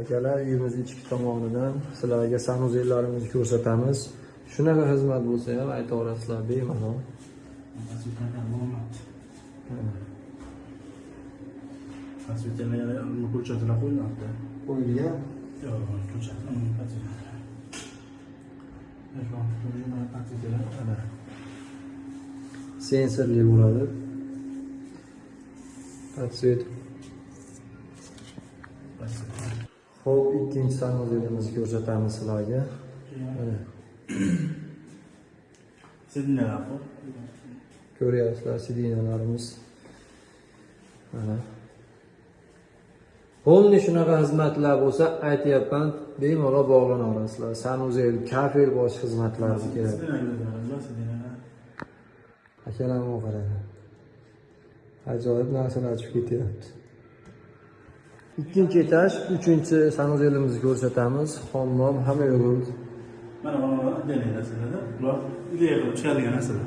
akalar, uyimiz ichki tomonidan sizlarga sanuzellarimizni ko'rsatamiz. Shunaqa xizmat bo'lsa ham aytaverasizlar bemalol. Qo'yilgan. Sensorli bo'ladi. Podsvet. Xo'p, ikkinchi sanuzelimizni ko'rsatamiz sizlarga. Mana. Sidinalar bor. Ko'ryapsizlar sidinalarimiz. Mana. Polni shunaqa xizmatlar bo'lsa, aytyapman, bemalol bog'lanaverasizlar. Sanuzel, kafel bosh xizmatlarga keladi. Akalarga qarang. Ajoyib narsalar chiqib ketyapti. Ikkinchi etaj, uchinchi sanuzelimizni ko'rsatamiz. Hammom, hamma yo'l. Mana buni delaylasizlarda, ular ilgari qilib chiqarilgan narsalar.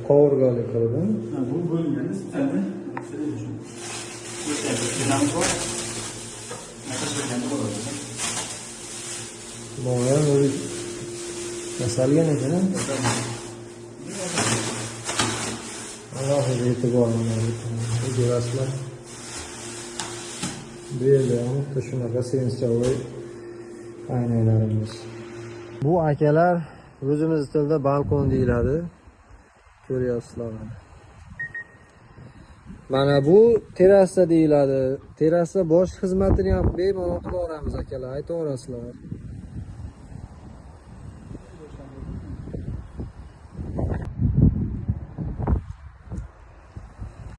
Qovurg'alik qilib. Bu bo'lingan sistemda Boya o'zi yasalgan ekan. Alohida e'tiborlanadi. Ko'rasizlar. Bu yerda ham shunaqa sensorli aynalarimiz. Bu akalar o'zimiz tilda balkon deyiladi. Ko'ryapsizlar. Mana bu terrasa deyiladi. Terrasa bosh xizmatini ham bemalol qila olamiz akalar, aytaverasizlar.